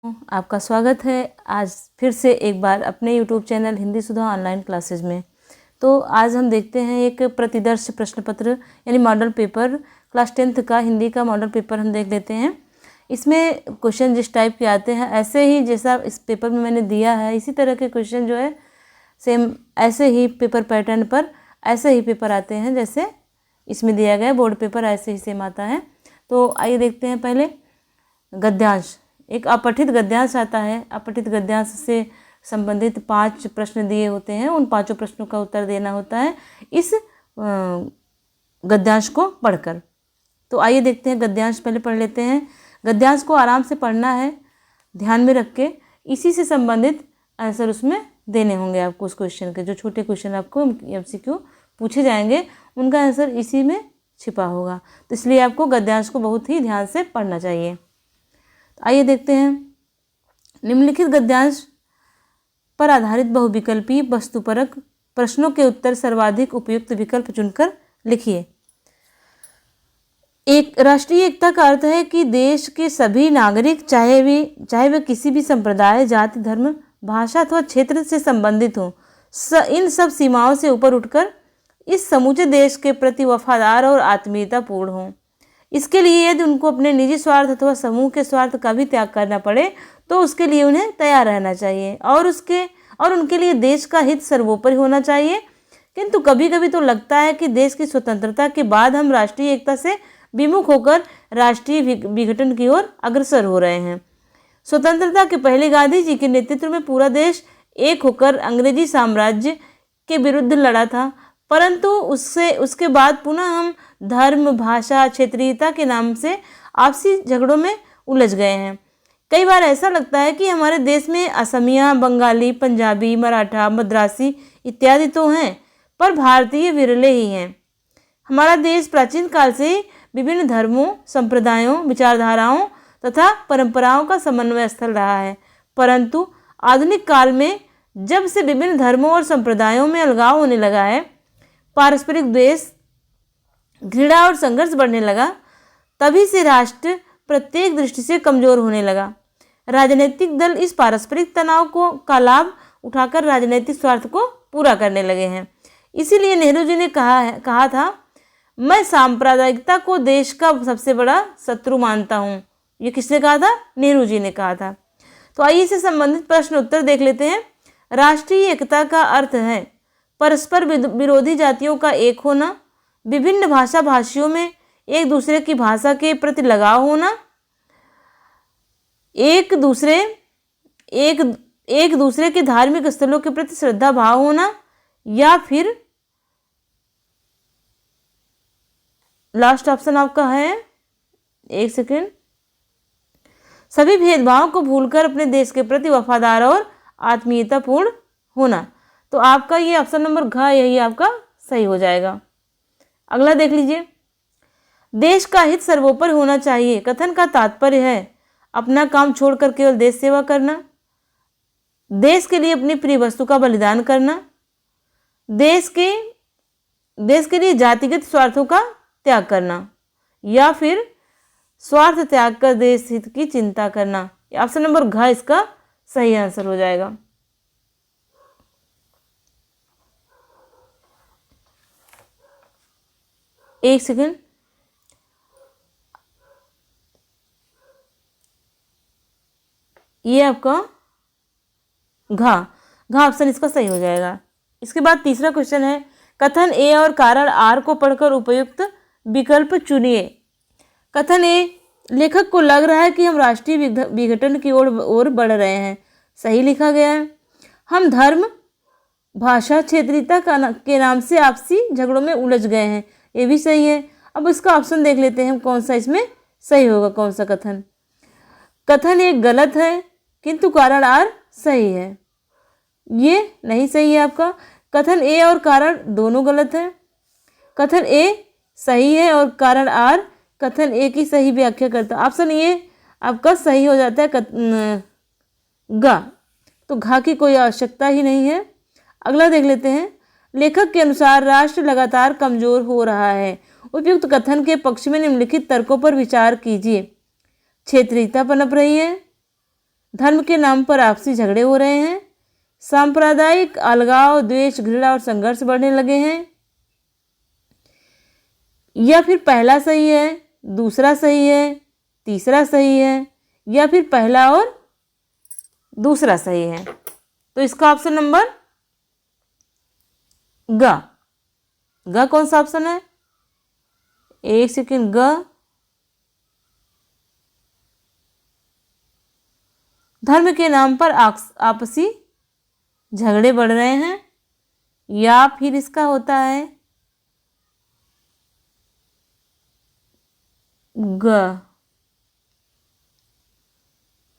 आपका स्वागत है आज फिर से एक बार अपने YouTube चैनल हिंदी सुधा ऑनलाइन क्लासेज में। तो आज हम देखते हैं एक प्रतिदर्श प्रश्न पत्र यानी मॉडल पेपर क्लास 10th का हिंदी का मॉडल पेपर हम देख लेते हैं। इसमें क्वेश्चन जिस टाइप के आते हैं ऐसे ही जैसा इस पेपर में मैंने दिया है इसी तरह के क्वेश्चन जो है सेम ऐसे ही पेपर पैटर्न पर ऐसे ही पेपर आते हैं जैसे इसमें दिया गया बोर्ड पेपर ऐसे ही सेम आता है। तो आइए देखते हैं पहले गद्यांश। एक अपठित गद्यांश आता है। अपठित गद्यांश से संबंधित 5 प्रश्न दिए होते हैं, उन 5 प्रश्नों का उत्तर देना होता है इस गद्यांश को पढ़कर। तो आइए देखते हैं गद्यांश पहले पढ़ लेते हैं। गद्यांश को आराम से पढ़ना है, ध्यान में रख के इसी से संबंधित आंसर उसमें देने होंगे आपको। उस क्वेश्चन के जो छोटे क्वेश्चन आपको MCQ पूछे जाएंगे उनका आंसर इसी में छिपा होगा। तो इसलिए आपको गद्यांश को बहुत ही ध्यान से पढ़ना चाहिए। आइए देखते हैं। निम्नलिखित गद्यांश पर आधारित बहुविकल्पी वस्तुपरक प्रश्नों के उत्तर सर्वाधिक उपयुक्त विकल्प चुनकर लिखिए। एक राष्ट्रीय एकता का अर्थ है कि देश के सभी नागरिक चाहे वे किसी भी संप्रदाय, जाति, धर्म, भाषा अथवा क्षेत्र से संबंधित हों, इन सब सीमाओं से ऊपर उठकर इस समूचे देश के प्रति वफादार और आत्मीयतापूर्ण हों। इसके लिए यदि उनको अपने निजी स्वार्थ अथवा समूह के स्वार्थ का भी त्याग करना पड़े तो उसके लिए उन्हें तैयार रहना चाहिए और उनके लिए देश का हित सर्वोपरि होना चाहिए। किंतु कभी कभी तो लगता है कि देश की स्वतंत्रता के बाद हम राष्ट्रीय एकता से विमुख होकर राष्ट्रीय विघटन की ओर अग्रसर हो रहे हैं। स्वतंत्रता के पहले गांधी जी के नेतृत्व में पूरा देश एक होकर अंग्रेजी साम्राज्य के विरुद्ध लड़ा था, परंतु उसके बाद पुनः हम धर्म, भाषा, क्षेत्रीयता के नाम से आपसी झगड़ों में उलझ गए हैं। कई बार ऐसा लगता है कि हमारे देश में असमिया, बंगाली, पंजाबी, मराठा, मद्रासी इत्यादि तो हैं, पर भारतीय विरले ही हैं। हमारा देश प्राचीन काल से विभिन्न धर्मों, संप्रदायों, विचारधाराओं तथा परंपराओं का समन्वय स्थल रहा है, परंतु आधुनिक काल में जब से विभिन्न धर्मों और संप्रदायों में अलगाव होने लगा है, पारस्परिक द्वेष, घृणा और संघर्ष बढ़ने लगा, तभी से राष्ट्र प्रत्येक दृष्टि से कमजोर होने लगा। राजनीतिक दल इस पारस्परिक तनाव का लाभ उठाकर राजनीतिक स्वार्थ को पूरा करने लगे हैं। इसीलिए नेहरू जी ने कहा था, मैं सांप्रदायिकता को देश का सबसे बड़ा शत्रु मानता हूँ। ये किसने कहा था? नेहरू जी ने कहा था। तो आइए इससे संबंधित प्रश्न उत्तर देख लेते हैं। राष्ट्रीय एकता का अर्थ है परस्पर विरोधी जातियों का एक होना, विभिन्न भाषा भाषियों में एक दूसरे की भाषा के प्रति लगाव होना, एक दूसरे के धार्मिक स्थलों के प्रति श्रद्धा भाव होना, या फिर लास्ट ऑप्शन आपका है, एक सेकेंड, सभी भेदभाव को भूलकर अपने देश के प्रति वफादार और आत्मीयतापूर्ण होना। तो आपका ये ऑप्शन नंबर घ यही आपका सही हो जाएगा। अगला देख लीजिए। देश का हित सर्वोपरि होना चाहिए कथन का तात्पर्य है अपना काम छोड़कर केवल देश सेवा करना, देश के लिए अपनी प्रिय वस्तु का बलिदान करना, देश के लिए जातिगत स्वार्थों का त्याग करना, या फिर स्वार्थ त्याग कर देश हित की चिंता करना। ऑप्शन नंबर घ इसका सही आंसर हो जाएगा। एक सेकेंड, ये आपका घ ऑप्शन इसका सही हो जाएगा। इसके बाद तीसरा क्वेश्चन है, कथन ए और कारण आर को पढ़कर उपयुक्त विकल्प चुनिए। कथन ए, लेखक को लग रहा है कि हम राष्ट्रीय विघटन की ओर बढ़ रहे हैं। सही लिखा गया है। हम धर्म, भाषा, क्षेत्रीयता के नाम से आपसी झगड़ों में उलझ गए हैं। ये भी सही है। अब इसका ऑप्शन देख लेते हैं कौन सा इसमें सही होगा, कौन सा कथन। कथन एक गलत है किंतु कारण आर सही है। ये नहीं सही है आपका। कथन ए और कारण दोनों गलत है। कथन ए सही है और कारण आर कथन ए की सही व्याख्या करता। ऑप्शन ए आपका सही हो जाता है ग। तो घ की कोई आवश्यकता ही नहीं है। अगला देख लेते हैं। लेखक के अनुसार राष्ट्र लगातार कमजोर हो रहा है। उपयुक्त कथन के पक्ष में निम्नलिखित तर्कों पर विचार कीजिए। क्षेत्रीयता पनप रही है, धर्म के नाम पर आपसी झगड़े हो रहे हैं, सांप्रदायिक अलगाव, द्वेष, घृणा और संघर्ष बढ़ने लगे हैं, या फिर पहला सही है, दूसरा सही है, तीसरा सही है, या फिर पहला और दूसरा सही है। तो इसका ऑप्शन नंबर ग कौन सा ऑप्शन है? एक सेकेंड, धर्म के नाम पर आपसी झगड़े बढ़ रहे हैं, या फिर इसका होता है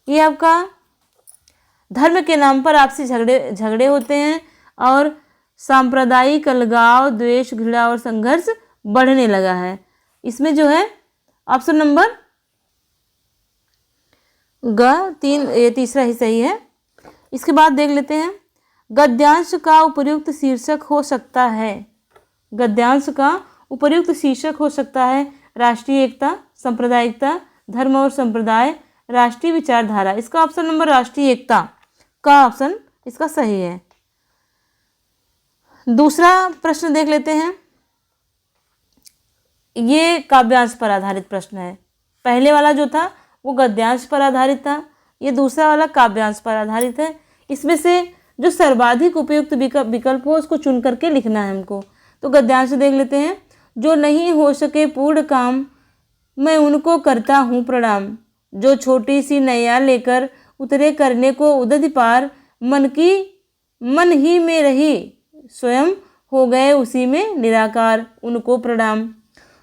ये आपका धर्म के नाम पर आपसी झगड़े होते हैं और सांप्रदायिक अलगाव, द्वेष, घृणा और संघर्ष बढ़ने लगा है। इसमें जो है ऑप्शन नंबर ये तीसरा ही सही है। इसके बाद देख लेते हैं, गद्यांश का उपयुक्त शीर्षक हो सकता है। गद्यांश का उपयुक्त शीर्षक हो सकता है राष्ट्रीय एकता, सांप्रदायिकता, धर्म और संप्रदाय, राष्ट्रीय विचारधारा। इसका ऑप्शन नंबर राष्ट्रीय एकता का ऑप्शन इसका सही है। दूसरा प्रश्न देख लेते हैं, ये काव्यांश पर आधारित प्रश्न है। पहले वाला जो था वो गद्यांश पर आधारित था, ये दूसरा वाला काव्यांश पर आधारित है। इसमें से जो सर्वाधिक उपयुक्त विकल्प हो उसको चुन करके लिखना है हमको। तो गद्यांश देख लेते हैं, जो नहीं हो सके पूर्ण काम मैं उनको करता हूँ प्रणाम, जो छोटी सी नैया लेकर उतरे करने को उदधि पार, मन ही में रही स्वयं हो गए उसी में निराकार, उनको प्रणाम।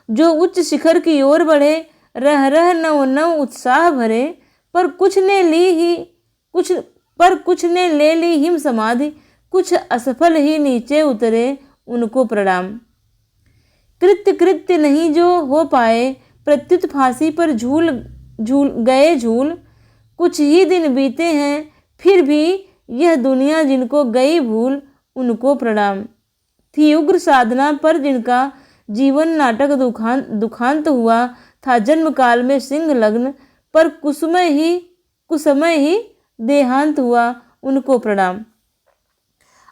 जो उच्च शिखर की ओर बढ़े रह नव उत्साह भरे, पर कुछ ने ले ली हिम समाधि, कुछ असफल ही नीचे उतरे उनको प्रणाम। कृत्य नहीं जो हो पाए प्रत्युत फांसी पर झूल कुछ ही दिन बीते हैं फिर भी यह दुनिया जिनको गई भूल, उनको प्रणाम। थी उग्र साधना पर जिनका जीवन नाटक दुखांत हुआ था, जन्म काल में सिंह लग्न पर कुसमय ही देहांत हुआ, उनको प्रणाम।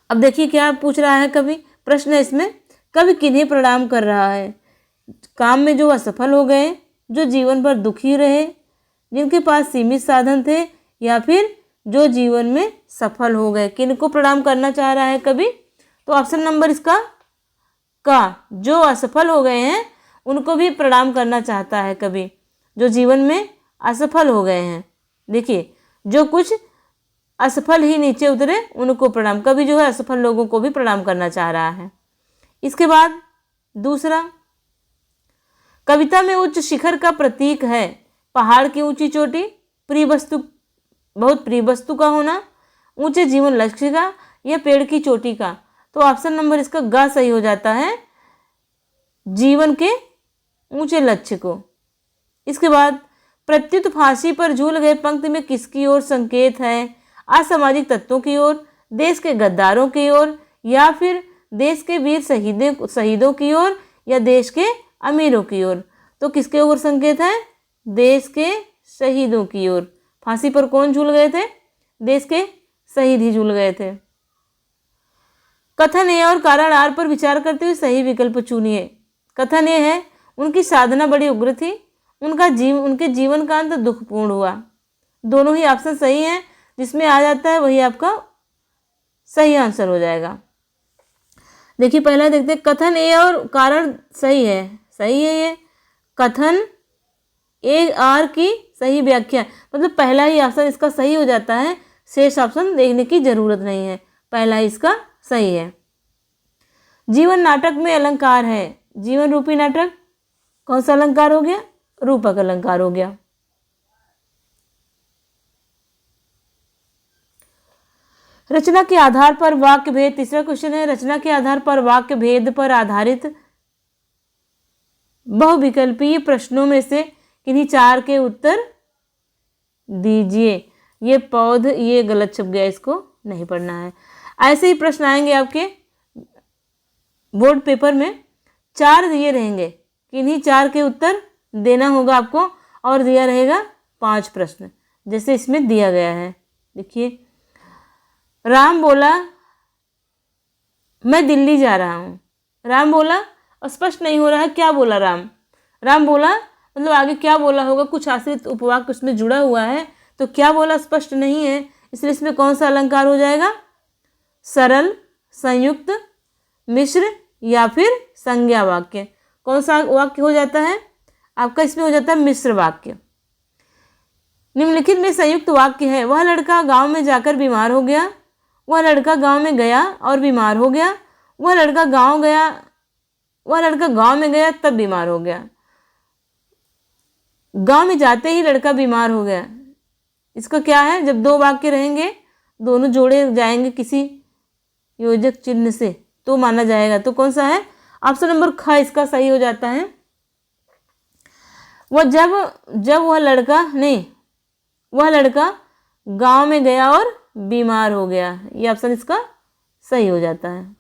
अब देखिए क्या पूछ रहा है कवि, प्रश्न है इसमें, कवि किन्हें प्रणाम कर रहा है? काम में जो असफल हो गए, जो जीवन भर दुखी रहे, जिनके पास सीमित साधन थे, या फिर जो जीवन में सफल हो गए, किनको प्रणाम करना चाह रहा है कवि? तो ऑप्शन नंबर इसका जो असफल हो गए हैं उनको भी प्रणाम करना चाहता है कवि, जो जीवन में असफल हो गए हैं। देखिए, जो कुछ असफल ही नीचे उतरे उनको प्रणाम, कवि जो है असफल लोगों को भी प्रणाम करना चाह रहा है। इसके बाद दूसरा, कविता में उच्च शिखर का प्रतीक है पहाड़ की ऊंची चोटी, बहुत प्रिय वस्तु का होना, ऊंचे जीवन लक्ष्य का, या पेड़ की चोटी का। तो ऑप्शन नंबर इसका ग सही हो जाता है, जीवन के ऊंचे लक्ष्य को। इसके बाद प्रत्युत फांसी पर झूल गए पंक्ति में किसकी ओर संकेत है? असामाजिक तत्वों की ओर, देश के गद्दारों की ओर, या फिर देश के वीर शहीदों की ओर, या देश के अमीरों की ओर। तो किसके ओर संकेत है? देश के शहीदों की ओर। फांसी पर कौन झूल गए थे? देश के शहीद ही झूल गए थे। कथन ए और कारण आर पर विचार करते हुए सही विकल्प चुनिए। कथन ए है, उनकी साधना बड़ी उग्र थी, उनके जीवन का अंत दुखपूर्ण हुआ। दोनों ही ऑप्शन सही हैं, जिसमें आ जाता है वही आपका सही आंसर हो जाएगा। देखिए पहला देखते हैं, कथन ए और कारण सही है ये कथन ए आर की सही व्याख्या, मतलब पहला ही ऑप्शन इसका सही हो जाता है, शेष ऑप्शन देखने की जरूरत नहीं है, पहला ही इसका सही है। जीवन नाटक में अलंकार है, जीवन रूपी नाटक कौन सा अलंकार हो गया? रूपक अलंकार हो गया। रचना के आधार पर वाक्य भेद, तीसरा क्वेश्चन है, रचना के आधार पर वाक्य भेद पर आधारित बहुविकल्पीय प्रश्नों में से किन्हीं चार के उत्तर दीजिए। ये गलत छप गया, इसको नहीं पढ़ना है। ऐसे ही प्रश्न आएंगे आपके बोर्ड पेपर में, चार दिए रहेंगे, किन्हीं चार के उत्तर देना होगा आपको, और दिया रहेगा 5 प्रश्न। जैसे इसमें दिया गया है। देखिए, राम बोला मैं दिल्ली जा रहा हूँ। राम बोला, स्पष्ट नहीं हो रहा है क्या बोला राम। राम बोला मतलब आगे क्या बोला होगा, कुछ आश्रित उपवाक्य उसमें जुड़ा हुआ है, तो क्या बोला स्पष्ट नहीं है, इसलिए इसमें कौन सा अलंकार हो जाएगा, सरल, संयुक्त, मिश्र या फिर संज्ञा वाक्य। कौन सा वाक्य हो जाता है आपका, इसमें हो जाता है मिश्र वाक्य। निम्नलिखित में संयुक्त वाक्य है, वह लड़का गांव में जाकर बीमार हो गया, वह लड़का गांव में गया और बीमार हो गया, वह लड़का गांव में गया तब बीमार हो गया। गांव में जाते ही लड़का बीमार हो गया, इसका क्या है, जब दो वाक्य रहेंगे दोनों जोड़े जाएंगे किसी योजक चिन्ह से तो माना जाएगा। तो कौन सा है, ऑप्शन नंबर ख इसका सही हो जाता है। वह जब वह लड़का गांव में गया और बीमार हो गया, ये ऑप्शन इसका सही हो जाता है।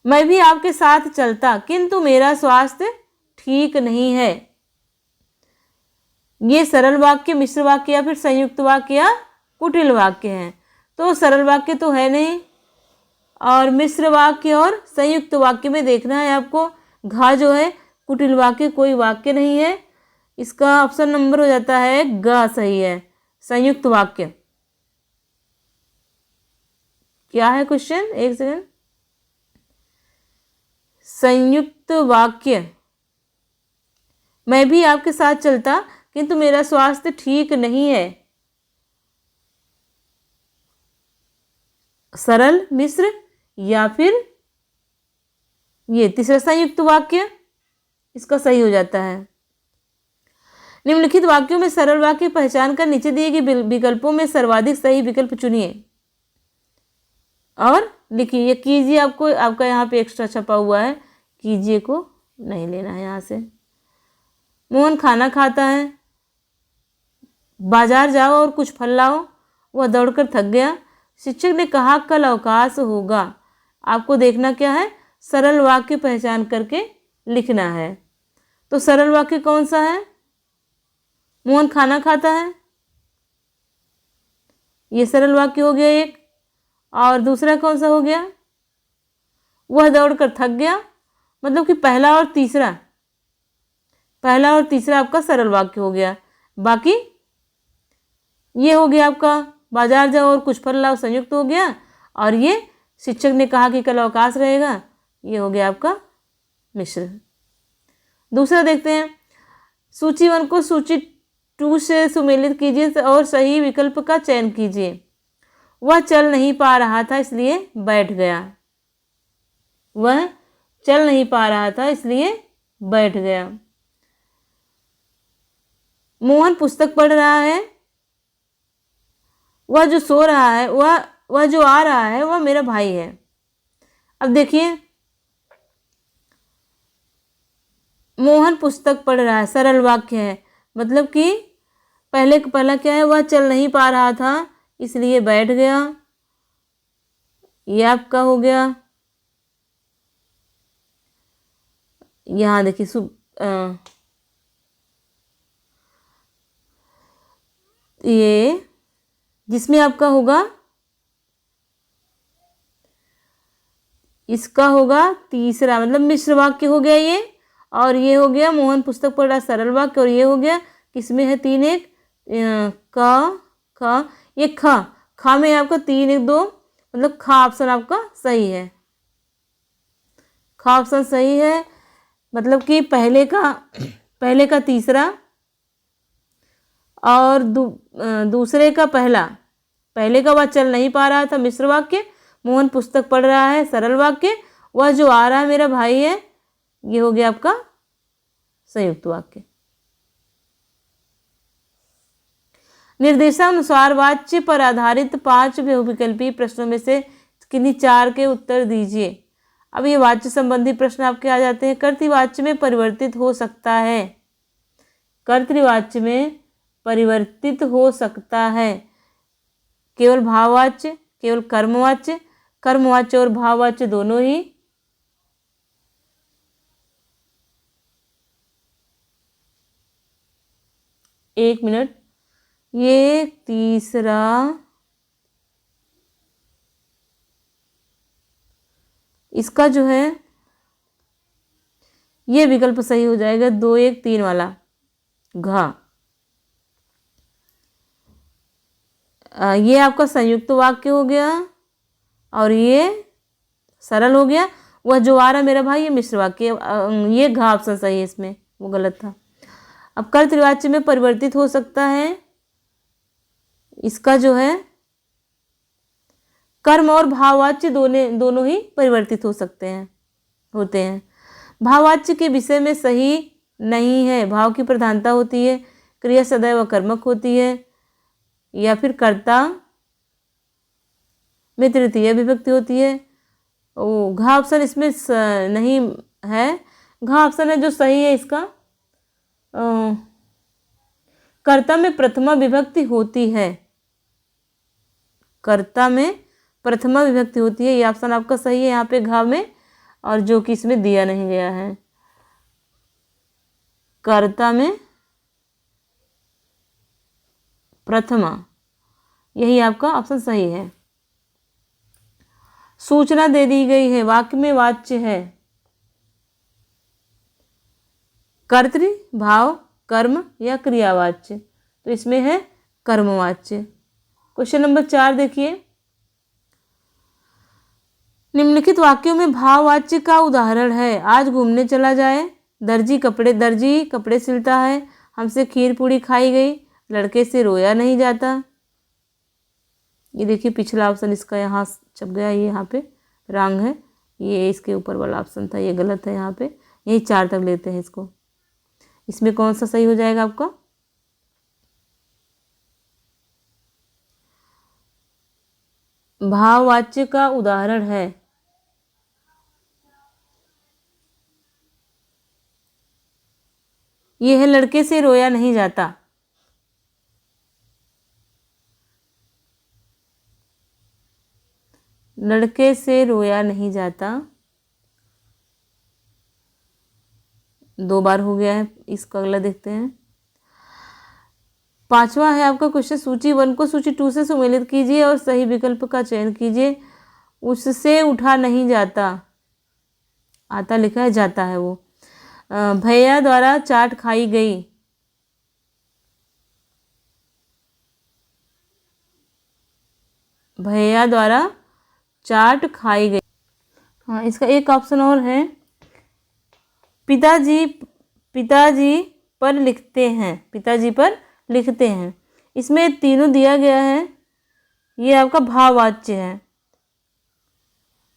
मैं भी आपके साथ चलता किंतु मेरा स्वास्थ्य ठीक नहीं है, ये सरल वाक्य, मिश्र वाक्य या फिर संयुक्त वाक्य या कुटिल वाक्य है। तो सरल वाक्य तो है नहीं, और मिश्र वाक्य और संयुक्त वाक्य में देखना है आपको, घा जो है कुटिल वाक्य कोई वाक्य नहीं है, इसका ऑप्शन नंबर हो जाता है ग सही है, संयुक्त वाक्य। क्या है क्वेश्चन, एक सेकंड, संयुक्त वाक्य, मैं भी आपके साथ चलता किंतु मेरा स्वास्थ्य ठीक नहीं है, सरल, मिश्र या फिर ये तीसरा संयुक्त वाक्य, इसका सही हो जाता है। निम्नलिखित वाक्यों में सरल वाक्य पहचान कर नीचे दिए गए विकल्पों में सर्वाधिक सही विकल्प चुनिए और लिखिए। ये कीजिए आपको, आपका यहाँ पे एक्स्ट्रा छपा हुआ है, कीजिए को नहीं लेना है यहाँ से। मोहन खाना खाता है, बाजार जाओ और कुछ फल लाओ, वह दौड़कर थक गया, शिक्षक ने कहा कल अवकाश होगा। आपको देखना क्या है, सरल वाक्य पहचान करके लिखना है। तो सरल वाक्य कौन सा है, मोहन खाना खाता है, ये सरल वाक्य हो गया एक। और दूसरा कौन सा हो गया, वह दौड़कर थक गया, मतलब कि पहला और तीसरा आपका सरल वाक्य हो गया। बाकी ये हो गया आपका बाजार जाओ और कुछ फल लाओ संयुक्त हो गया, और ये शिक्षक ने कहा कि कल अवकाश रहेगा, ये हो गया आपका मिश्र। दूसरा देखते हैं, सूची 1 को सूची 2 से सुमेलित कीजिए और सही विकल्प का चयन कीजिए। वह चल नहीं पा रहा था इसलिए बैठ गया, वह चल नहीं पा रहा था इसलिए बैठ गया। मोहन पुस्तक पढ़ रहा है, वह जो सो रहा है, वह जो आ रहा है वह मेरा भाई है। अब देखिए, मोहन पुस्तक पढ़ रहा है सरल वाक्य है, मतलब कि पहला क्या है, वह चल नहीं पा रहा था इसलिए बैठ गया, ये आपका हो गया। यहाँ देखिए ये जिसमें आपका होगा, इसका होगा तीसरा, मतलब मिश्र वाक्य हो गया ये, और ये हो गया मोहन पुस्तक पढ़ रहा सरल वाक्य, और ये हो गया किसमें है 3 1 का ये खा में आपका 3 1 2, मतलब खा ऑप्शन आपका सही है, खा ऑप्शन सही है। मतलब कि पहले का तीसरा और दूसरे का पहले का वह चल नहीं पा रहा था मिश्र वाक्य, मोहन पुस्तक पढ़ रहा है सरल वाक्य, वह जो आ रहा है मेरा भाई है, ये हो गया आपका संयुक्त वाक्य। निर्देशानुसार वाच्य पर आधारित 5 बहुविकल्पीय प्रश्नों में से किन्हीं 4 के उत्तर दीजिए। अब ये वाच्य संबंधी प्रश्न आपके आ जाते हैं। कर्तृवाच्य में परिवर्तित हो सकता है, कर्तृवाच्य में परिवर्तित हो सकता है, केवल भाववाच्य, केवल कर्मवाच्य और भाववाच्य दोनों ही। एक मिनट, ये तीसरा इसका जो है ये विकल्प सही हो जाएगा, 2 1 3 वाला घा। ये आपका संयुक्त वाक्य हो गया और ये सरल हो गया। वह जो आ रहा मेरा भाई ये मिश्र वाक्य। ये घा ऑप्शन सही है, इसमें वो गलत था। अब कर्तृवाच्य में परिवर्तित हो सकता है, इसका जो है कर्म और भाववाच्य दोनों ही परिवर्तित हो सकते हैं, होते हैं। भाववाच्य के विषय में सही नहीं है, भाव की प्रधानता होती है, क्रिया सदैव कर्मक होती है, या फिर कर्ता में तृतीय विभक्ति होती है। ओ घा ऑप्शन इसमें नहीं है। घा ऑप्शन है जो सही है इसका, कर्ता में प्रथमा विभक्ति होती है, कर्ता में प्रथमा विभक्ति होती है। ये ऑप्शन आपका सही है यहाँ पे घा में, और जो कि इसमें दिया नहीं गया है। कर्ता में प्रथमा, यही आपका ऑप्शन सही है। सूचना दे दी गई है, वाक्य में वाच्य है कर्तृ, भाव, कर्म या क्रियावाच्य, तो इसमें है कर्मवाच्य। क्वेश्चन नंबर 4 देखिए, निम्नलिखित वाक्यों में भाववाच्य का उदाहरण है। आज घूमने चला जाए, दर्जी कपड़े सिलता है, हमसे खीर पूड़ी खाई गई, लड़के से रोया नहीं जाता। ये देखिए पिछला ऑप्शन इसका यहाँ छप गया, ये यहाँ पे रंग है, ये इसके ऊपर वाला ऑप्शन था, ये गलत है यहाँ पे। यही 4 तक लेते हैं इसको। इसमें कौन सा सही हो जाएगा आपका? भाववाच्य का उदाहरण है, ये है लड़के से रोया नहीं जाता। लड़के से रोया नहीं जाता 2 बार हो गया है। इसका अगला देखते हैं। 5वां है आपका क्वेश्चन, सूची 1 को सूची 2 से सम्मिलित कीजिए और सही विकल्प का चयन कीजिए। उससे उठा नहीं जाता, आता लिखा है, जाता है वो। भैया द्वारा चाट खाई गई, भैया द्वारा चाट खाई गई। हाँ, इसका एक ऑप्शन और है, पिताजी पर लिखते हैं, पिताजी पर लिखते हैं। इसमें तीनों दिया गया है, ये आपका भाववाच्य है,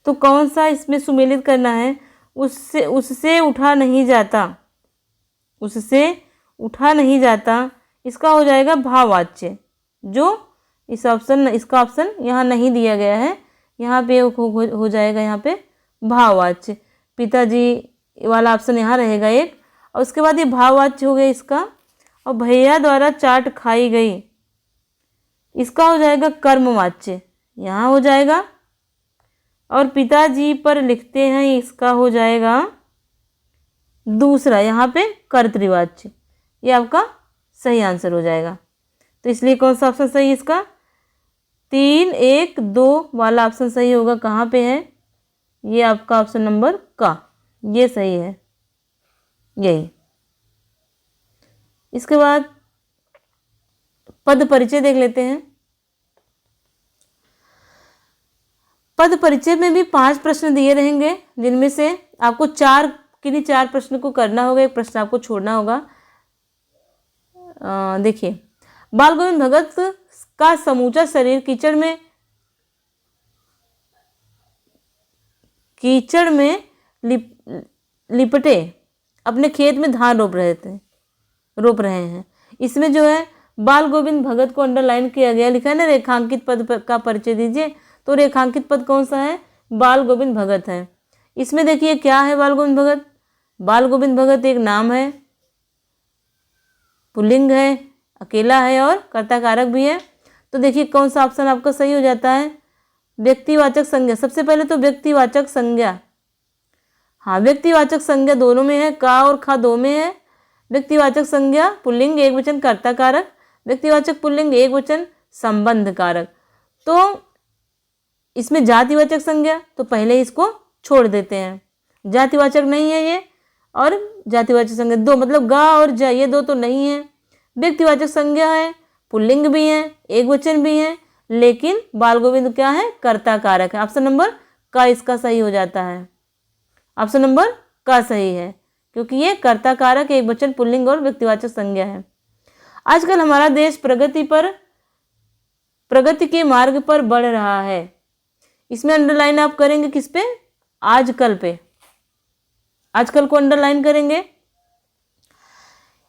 तो कौन सा इसमें सुमेलित करना है? उससे उठा नहीं जाता, उससे उठा नहीं जाता, इसका हो जाएगा भाववाच्य, जो इसका ऑप्शन यहाँ नहीं दिया गया है, यहाँ पे हो जाएगा यहाँ पे भाववाच्य। पिताजी वाला ऑप्शन यहाँ रहेगा एक, और उसके बाद ये भाववाच्य हो गया इसका। और भैया द्वारा चाट खाई गई, इसका हो जाएगा कर्मवाच्य, यहाँ हो जाएगा। और पिताजी पर लिखते हैं, इसका हो जाएगा दूसरा, यहाँ पे कर्तृवाच्य। ये आपका सही आंसर हो जाएगा। तो इसलिए कौन सा ऑप्शन सही है इसका? 3 1 2 वाला ऑप्शन सही होगा। कहाँ पे है? ये आपका ऑप्शन नंबर का, ये सही है, यही। इसके बाद पद परिचय देख लेते हैं। पद परिचय में भी 5 प्रश्न दिए रहेंगे, जिनमें से आपको 4 किन्हीं 4 प्रश्न को करना होगा, एक प्रश्न आपको छोड़ना होगा। देखिए, बाल गोविंद भगत का समूचा शरीर कीचड़ में लिपटे अपने खेत में धान रोप रहे हैं। इसमें जो है बाल गोविंद भगत को अंडरलाइन किया गया, लिखा है ना रेखांकित पद का परिचय दीजिए। तो रेखांकित पद कौन सा है? बाल गोविंद भगत है। इसमें देखिए क्या है बाल गोविंद भगत? बाल गोविंद भगत एक नाम है, पुल्लिंग है, अकेला है और कर्ता कारक भी है। तो देखिए कौन सा ऑप्शन आपका सही हो जाता है? व्यक्तिवाचक संज्ञा। सबसे पहले तो व्यक्तिवाचक संज्ञा, हाँ व्यक्तिवाचक संज्ञा दोनों में है, का और खा 2 में है। व्यक्तिवाचक संज्ञा पुल्लिंग एक वचन कर्ता कारक, व्यक्तिवाचक पुल्लिंग एक वचन संबंध कारक। तो इसमें जातिवाचक संज्ञा, तो पहले इसको छोड़ देते हैं, जातिवाचक नहीं है ये, और जातिवाचक संज्ञा दो, मतलब गा और जा, ये दो तो नहीं है। व्यक्तिवाचक संज्ञा है, पुल्लिंग भी है, एक वचन भी है, लेकिन बाल गोविंद क्या है, कर्ता कारक है। ऑप्शन नंबर का इसका सही हो जाता है, ऑप्शन नंबर का सही है, क्योंकि ये कर्ता कारक, एक वचन, पुल्लिंग और व्यक्तिवाचक संज्ञा है। आजकल हमारा देश प्रगति के मार्ग पर बढ़ रहा है। इसमें अंडरलाइन आप करेंगे किस पे, आजकल पे, आजकल को अंडरलाइन करेंगे।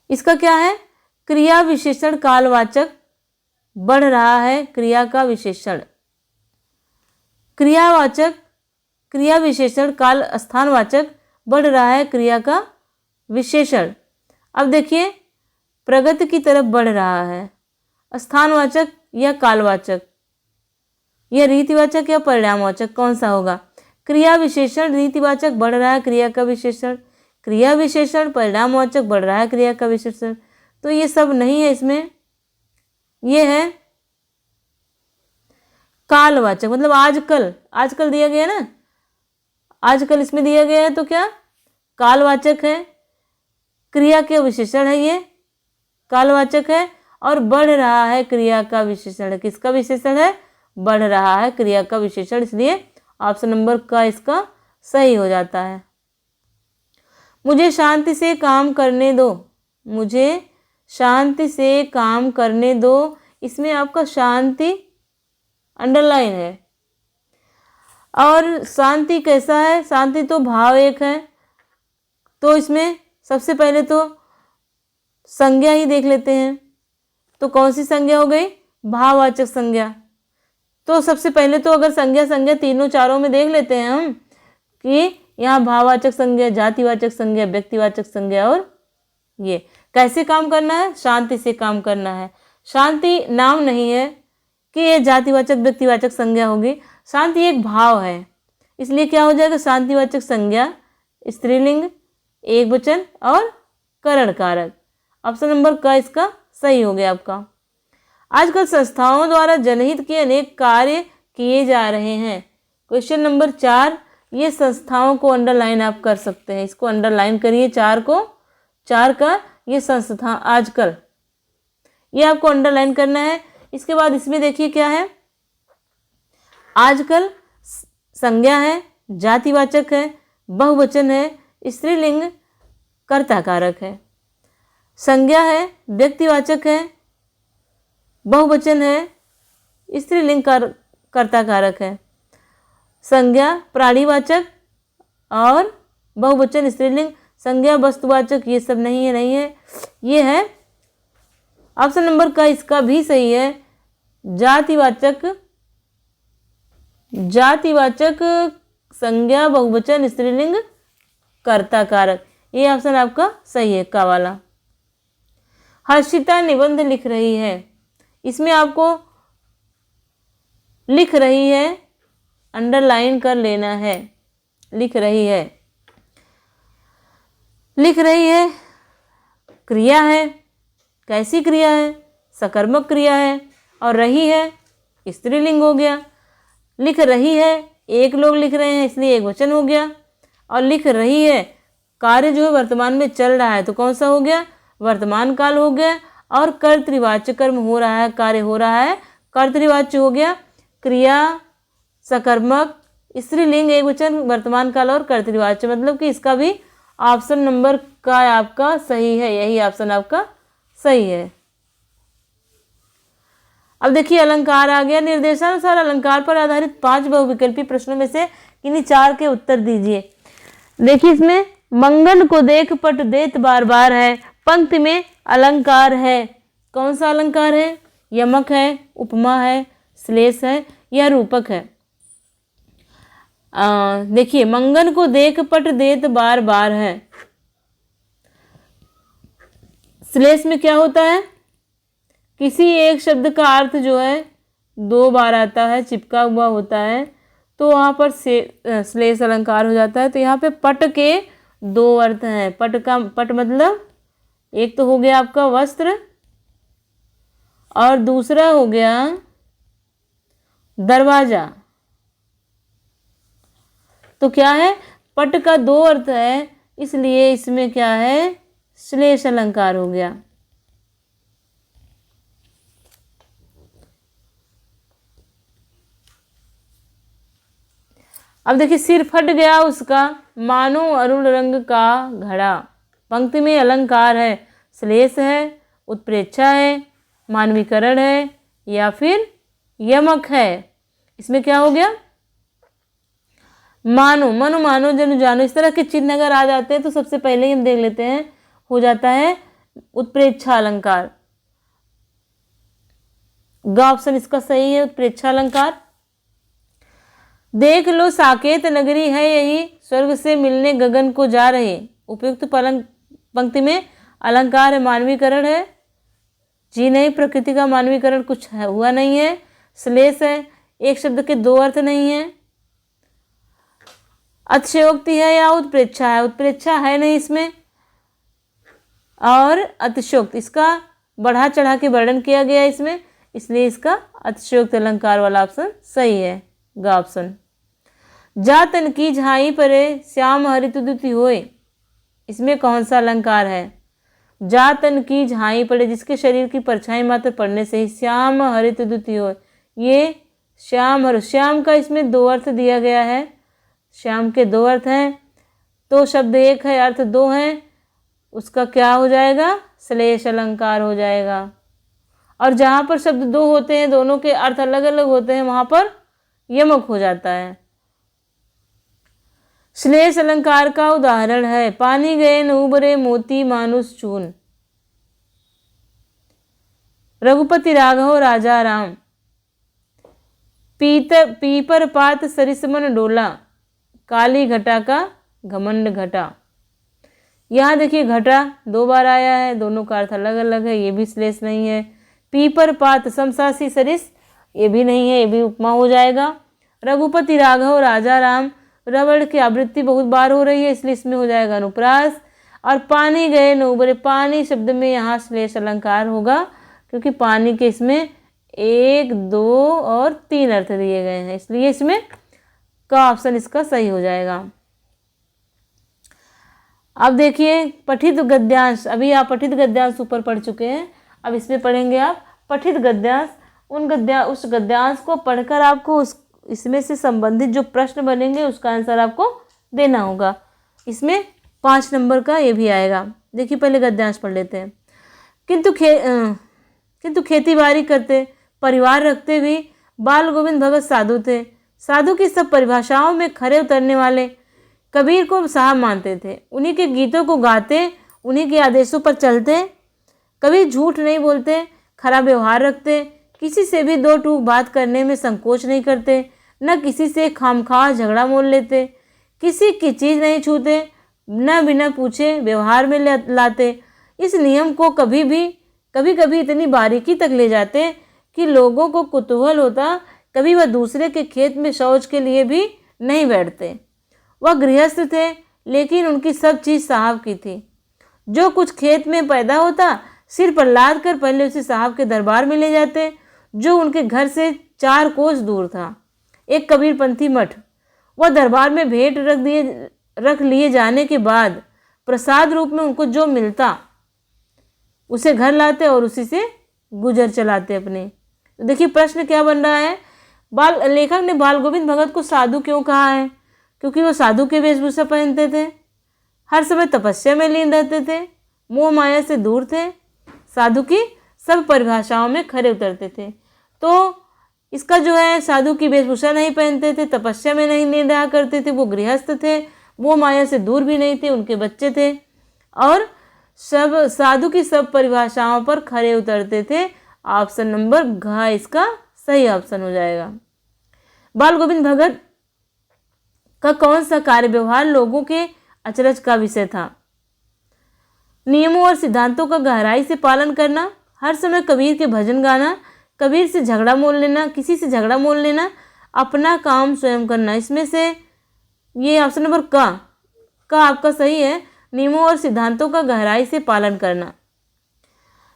इसका क्या है, क्रिया विशेषण कालवाचक बढ़ रहा है, क्रिया का विशेषण, क्रियावाचक, क्रिया विशेषण काल स्थानवाचक बढ़ रहा है, क्रिया का विशेषण। अब देखिए प्रगति की तरफ बढ़ रहा है, स्थानवाचक या कालवाचक, या रीतिवाचक या परिणामवाचक, कौन सा होगा। क्रिया विशेषण रीतिवाचक बढ़ रहा है, क्रिया का विशेषण, क्रिया विशेषण परिणामवाचक बढ़ रहा है, क्रिया का विशेषण, तो ये सब नहीं है इसमें, ये है कालवाचक, मतलब आजकल, आजकल दिया गया ना, आजकल इसमें दिया गया है, तो क्या कालवाचक है, क्रिया के विशेषण है, ये कालवाचक है, और बढ़ रहा है क्रिया का विशेषण है। किसका विशेषण है, बढ़ रहा है क्रिया का विशेषण, इसलिए ऑप्शन नंबर का इसका सही हो जाता है। मुझे शांति से काम करने दो, मुझे शांति से काम करने दो, इसमें आपका शांति अंडरलाइन है। और शांति कैसा है, शांति तो भाव एक है, तो इसमें सबसे पहले तो संज्ञा ही देख लेते हैं, तो कौन सी संज्ञा हो गई, भाववाचक संज्ञा। तो सबसे पहले तो अगर संज्ञा तीनों चारों में देख लेते हैं हम कि यहाँ भाववाचक संज्ञा, जातिवाचक संज्ञा, व्यक्तिवाचक संज्ञा, और ये कैसे काम करना है, शांति से काम करना है। शांति नाम नहीं है कि ये जातिवाचक व्यक्तिवाचक संज्ञा होगी, शांति एक भाव है, इसलिए क्या हो जाएगा, शांतिवाचक संज्ञा, स्त्रीलिंग, एक वचन और करण कारक। ऑप्शन नंबर का इसका सही हो गया आपका। आजकल संस्थाओं द्वारा जनहित के अनेक कार्य किए जा रहे हैं। क्वेश्चन नंबर 4, ये संस्थाओं को अंडरलाइन आप कर सकते हैं, इसको अंडरलाइन करिए, 4 को, 4 का ये संस्था आजकल, ये आपको अंडरलाइन करना है। इसके बाद इसमें देखिए क्या है, आजकल संज्ञा है, जातिवाचक है, बहुवचन है, स्त्रीलिंग, कर्ता कारक है। संज्ञा है, व्यक्तिवाचक है, बहुवचन है, स्त्रीलिंग कर्ता कारक है। संज्ञा प्राणीवाचक और बहुवचन स्त्रीलिंग, संज्ञा वस्तुवाचक, ये सब नहीं है, नहीं है, ये है ऑप्शन नंबर का इसका भी सही है, जातिवाचक, जातिवाचक संज्ञा बहुवचन स्त्रीलिंग कर्ता कारक, ये ऑप्शन आपका सही है, का वाला। हर्षिता निबंध लिख रही है, इसमें आपको लिख रही है अंडरलाइन कर लेना है, लिख रही है, लिख रही है क्रिया है, कैसी क्रिया है, सकर्मक क्रिया है, और रही है स्त्रीलिंग हो गया। लिख रही है, एक लोग लिख रहे हैं इसलिए एक वचन हो गया, और लिख रही है कार्य जो है वर्तमान में चल रहा है, तो कौन सा हो गया, वर्तमान काल हो गया, और कर्तृवाच्य कर्म हो रहा है, कार्य हो रहा है, कर्तृवाच्य हो गया, क्रिया सकर्मक स्त्रीलिंग एक वचन वर्तमान काल और कर्तृवाच्य, मतलब कि इसका भी ऑप्शन नंबर का आपका सही है, यही ऑप्शन आपका सही है। अब देखिए अलंकार आ गया, निर्देशानुसार अलंकार पर आधारित 5 बहुविकल्पी प्रश्नों में से किन्हीं 4 के उत्तर दीजिए। देखिए इसमें मंगन को देख पट देत बार बार है, पंक्ति में अलंकार है, कौन सा अलंकार है, यमक है, उपमा है, श्लेष है, या रूपक है। देखिए मंगन को देख पट देत बार बार है, श्लेष में क्या होता है, किसी एक शब्द का अर्थ जो है 2 बार आता है, चिपका हुआ होता है, तो वहाँ पर श्लेष अलंकार हो जाता है। तो यहाँ पे पट के 2 अर्थ हैं, पट मतलब एक तो हो गया आपका वस्त्र, और दूसरा हो गया दरवाजा। तो क्या है, पट का दो अर्थ है, इसलिए इसमें क्या है, श्लेष अलंकार हो गया। अब देखिए, सिर फट गया उसका, मानो अरुण रंग का घड़ा। पंक्ति में अलंकार है, श्लेष है, उत्प्रेक्षा है, मानवीकरण है, या फिर यमक है। इसमें क्या हो गया, मानो, मनो, मानो, जनु, जानो, इस तरह के चिन्ह अगर आ जाते हैं तो सबसे पहले ही हम देख लेते हैं, हो जाता है उत्प्रेक्षा अलंकार। ग ऑप्शन इसका सही है, उत्प्रेक्षा अलंकार। देख लो साकेत नगरी है यही, स्वर्ग से मिलने गगन को जा रहे। उपयुक्त पंक्ति में अलंकार है, मानवीकरण है। जी नहीं, प्रकृति का मानवीकरण कुछ है, हुआ नहीं है। श्लेष है, एक शब्द के दो अर्थ नहीं है। अतिशयोक्ति है या उत्प्रेक्षा है, उत्प्रेक्षा है नहीं इसमें। और अतिशयोक्त, इसका बढ़ा चढ़ा के वर्णन किया गया इसमें, इसलिए इसका अतिशयोक्त अलंकार वाला ऑप्शन सही है, ग ऑप्शन। जा तन की झाई परे श्याम हरित द्युति होए, इसमें कौन सा अलंकार है। जा तन की झाई पड़े, जिसके शरीर की परछाई मात्र पड़ने से ही श्याम हरित द्युति होए, ये श्याम हर, श्याम का इसमें दो अर्थ दिया गया है, श्याम के दो अर्थ हैं, तो शब्द एक है, अर्थ दो हैं, उसका क्या हो जाएगा, श्लेष अलंकार हो जाएगा। और जहाँ पर शब्द दो होते हैं, दोनों के अर्थ अलग अलग होते हैं, वहाँ पर यमक हो जाता है। श्लेष अलंकार का उदाहरण है, पानी गए न उबरे मोती मानुष चून। रघुपति राघव राजा राम, पीपर पात सरिसमन डोला, काली घटा का घमंड घटा। यहाँ देखिए घटा दो बार आया है, दोनों का अर्थ अलग अलग है, ये भी श्लेष नहीं है। पीपर पात समसासी सरिस, ये भी नहीं है, ये भी उपमा हो जाएगा। रघुपति राघव राजा राम, रवड़ की आवृत्ति बहुत बार हो रही है, इसलिए इसमें हो जाएगा अनुप्रास। और पानी गए न उबरे, पानी शब्द में यहाँ श्लेष अलंकार होगा, क्योंकि पानी के इसमें एक, दो और तीन अर्थ दिए गए हैं, इसलिए इसमें का ऑप्शन इसका सही हो जाएगा। अब देखिए पठित गद्यांश, अभी आप पठित गद्यांश ऊपर पढ़ चुके हैं, अब इसमें पढ़ेंगे आप पठित गद्यांश। उस गद्यांश को पढ़कर आपको इसमें से संबंधित जो प्रश्न बनेंगे उसका आंसर आपको देना होगा। इसमें 5 नंबर का ये भी आएगा। देखिए पहले गद्यांश पढ़ लेते हैं। किंतु खेती बाड़ी करते, परिवार रखते भी बाल गोविंद भगत साधु थे। साधु की सब परिभाषाओं में खरे उतरने वाले, कबीर को साहब मानते थे, उन्हीं के गीतों को गाते, उन्हीं के आदेशों पर चलते, कभी झूठ नहीं बोलते, खराब व्यवहार रखते, किसी से भी दो टूक बात करने में संकोच नहीं करते, न किसी से खामखा झगड़ा मोल लेते, किसी की चीज़ नहीं छूते, न बिना पूछे व्यवहार में लाते। इस नियम को कभी कभी इतनी बारीकी तक ले जाते कि लोगों को कुतूहल होता, कभी वह दूसरे के खेत में शौच के लिए भी नहीं बैठते। वह गृहस्थ थे, लेकिन उनकी सब चीज़ साहब की थी। जो कुछ खेत में पैदा होता, सिर पर लाद कर पहले उसे साहब के दरबार में ले जाते, जो उनके घर से 4 कोस दूर था, एक कबीरपंथी मठ। वह दरबार में भेंट रख लिए जाने के बाद प्रसाद रूप में उनको जो मिलता उसे घर लाते और उसी से गुजर चलाते अपने। तो देखिए प्रश्न क्या बन रहा है, लेखक ने बाल गोविंद भगत को साधु क्यों कहा है, क्योंकि वो साधु के वेशभूषा पहनते थे, हर समय तपस्या में लीन रहते थे, मोह माया से दूर थे, साधु की सब परिभाषाओं में खरे उतरते थे। तो इसका जो है, साधु की वेशभूषा नहीं पहनते थे, तपस्या में नहीं लीन रहा करते थे, वो गृहस्थ थे, मोह माया से दूर भी नहीं थे, उनके बच्चे थे, और सब साधु की सब परिभाषाओं पर खरे उतरते थे। ऑप्शन नंबर घ इसका सही ऑप्शन हो जाएगा। बाल गोविंद भगत का कौन सा कार्य व्यवहार लोगों के अचरज का विषय था। नियमों और सिद्धांतों का गहराई से पालन करना, हर समय कबीर के भजन गाना, कबीर से झगड़ा मोल लेना, किसी से झगड़ा मोल लेना, अपना काम स्वयं करना। इसमें से ये ऑप्शन नंबर का आपका सही है, नियमों और सिद्धांतों का गहराई से पालन करना।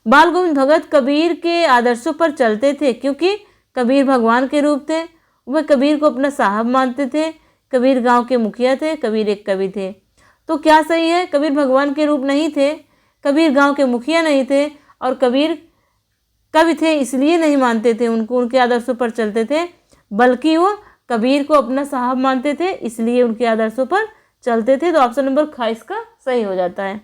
बाल गोविंद भगत कबीर के आदर्शों पर चलते थे क्योंकि कबीर भगवान के रूप थे। वह कबीर को अपना साहब मानते थे। कबीर गांव के मुखिया थे, कबीर एक कवि थे। तो क्या सही है? कबीर भगवान के रूप नहीं थे, कबीर गांव के मुखिया नहीं थे, और कबीर कवि थे इसलिए नहीं मानते थे उनको, उनके आदर्शों पर चलते थे, बल्कि वो कबीर को अपना साहब मानते थे इसलिए उनके आदर्शों पर चलते थे। तो ऑप्शन नंबर ख इसका सही हो जाता है।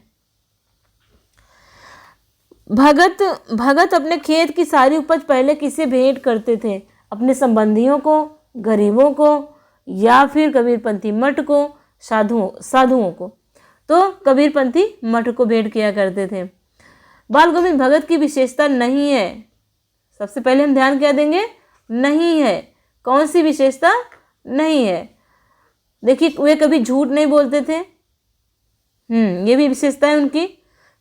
भगत अपने खेत की सारी उपज पहले किसे भेंट करते थे? अपने संबंधियों को, गरीबों को, या फिर कबीरपंथी मठ को, साधुओं को। तो कबीरपंथी मठ को भेंट किया करते थे। बाल गोविंद भगत की विशेषता नहीं है, सबसे पहले हम ध्यान क्या देंगे? नहीं है। कौन सी विशेषता नहीं है? देखिए, वे कभी झूठ नहीं बोलते थे, ये भी विशेषता है उनकी।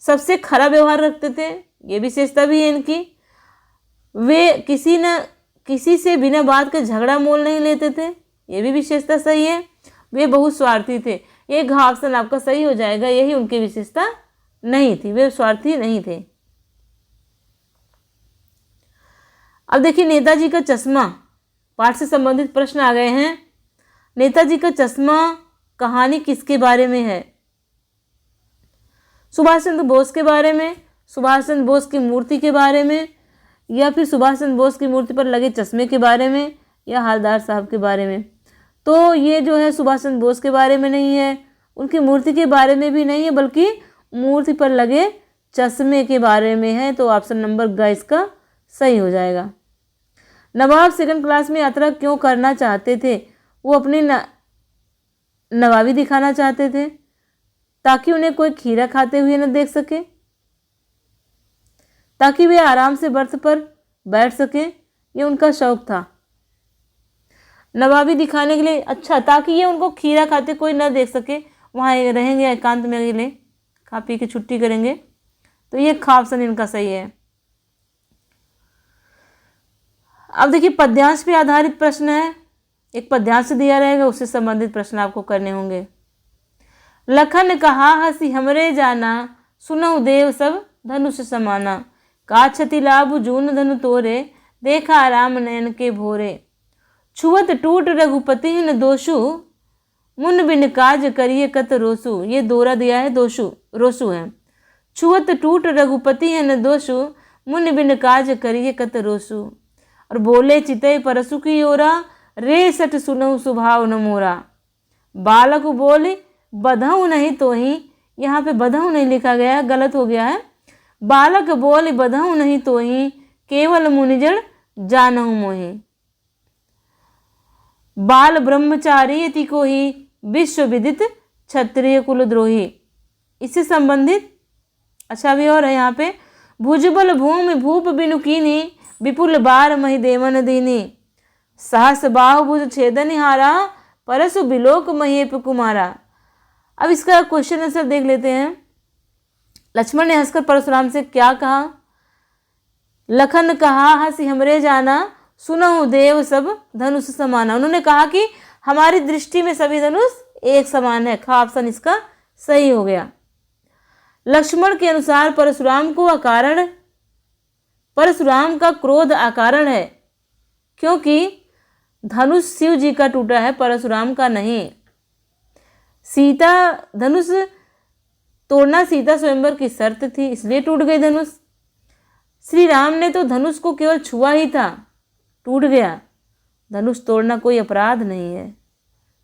सबसे खरा व्यवहार रखते थे, ये विशेषता भी है इनकी। वे किसी से बिना बात के झगड़ा मोल नहीं लेते थे, ये भी विशेषता सही है। वे बहुत स्वार्थी थे, ये घ ऑप्शन आपका सही हो जाएगा, यही उनकी विशेषता नहीं थी, वे स्वार्थी नहीं थे। अब देखिए, नेताजी का चश्मा, पाठ से संबंधित प्रश्न आ गए हैं। नेताजी का चश्मा कहानी किसके बारे में है? सुभाष चंद्र बोस के बारे में, सुभाष चंद्र बोस की मूर्ति के बारे में, या फिर सुभाष चंद्र बोस की मूर्ति पर लगे चश्मे के बारे में, या हवलदार साहब के बारे में? तो ये जो है सुभाष चंद्र बोस के बारे में नहीं है, उनकी मूर्ति के बारे में भी नहीं है, बल्कि मूर्ति पर लगे चश्मे के बारे में है। तो ऑप्शन नंबर ग इसका सही हो जाएगा। नवाब सेकंड क्लास में यात्रा क्यों करना चाहते थे? वो अपनी नवाबी दिखाना चाहते थे ताकि उन्हें कोई खीरा खाते हुए न देख सके, ताकि वे आराम से बर्थ पर बैठ सके, ये उनका शौक था। नवाबी दिखाने के लिए, अच्छा, ताकि ये उनको खीरा खाते कोई न देख सके, वहाँ रहेंगे एकांत में, अकेले खा पी के छुट्टी करेंगे। तो ये ख ऑप्शन इनका सही है। अब देखिए, पद्यांश पे आधारित प्रश्न है, एक पद्यांश दिया रहेगा, उससे संबंधित प्रश्न आपको करने होंगे। लखन कहा हसी हमरे जाना, सुनहु देव सब धनुष समाना, का क्षति लाभ जून धनु तोरे, देखा राम नयन के भोरे, छुअत टूट रघुपति न दोषु, मुन बिन काज करिए कत रोसु। ये दोरा दिया है, रोसु है। छुअत टूट रघुपति न दोषु, मुन बिन काज करिए कत रोसु। और बोले चितय परसु की ओरा, रे सट सुनहु सुभाव न मोरा। बालक बोले बधऊ नहीं तो ही, यहाँ पे बधऊ नहीं लिखा गया है, गलत हो गया है। बालक बोले बधऊ नहीं तो ही, केवल मुनिजन जानहु मोहि। बाल ब्रह्मचारी अति को ही, विश्व विदित क्षत्रिय कुलद्रोही। इससे संबंधित अच्छा भी और है यहाँ पे। भुजबल भूमि भूप बिनु कीनी, विपुल बार मही देवन दीनी। सहस बाहुभुज छेदन हारा, परसु बिलोक महेप कुमारा। अब इसका क्वेश्चन आंसर देख लेते हैं। लक्ष्मण ने हंसकर परशुराम से क्या कहा? लखन कहा हंसी हमरे जाना, सुनहु देव सब धनुष समाना। उन्होंने कहा कि हमारी दृष्टि में सभी धनुष एक समान है। खा ऑप्शन इसका सही हो गया। लक्ष्मण के अनुसार परशुराम का क्रोध अकारण है, क्योंकि धनुष शिव जी का टूटा है, परशुराम का नहीं। धनुष तोड़ना सीता स्वयंवर की शर्त थी, इसलिए टूट गई धनुष। श्री राम ने तो धनुष को केवल छुआ ही था, टूट गया। धनुष तोड़ना कोई अपराध नहीं है।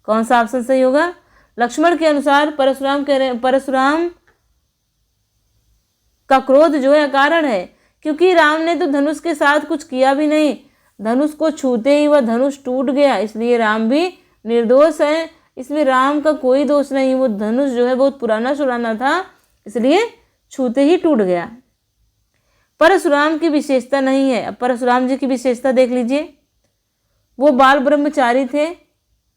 कौन सा ऑप्शन सही होगा? लक्ष्मण के अनुसार परशुराम का क्रोध जो है कारण है, क्योंकि राम ने तो धनुष के साथ कुछ किया भी नहीं, धनुष को छूते ही वह धनुष टूट गया, इसलिए राम भी निर्दोष है। इसमें राम का कोई दोष नहीं, वो धनुष जो है बहुत पुराना था, इसलिए छूते ही टूट गया। परशुराम की विशेषता नहीं है। अब परशुराम जी की विशेषता देख लीजिए। वो बाल ब्रह्मचारी थे,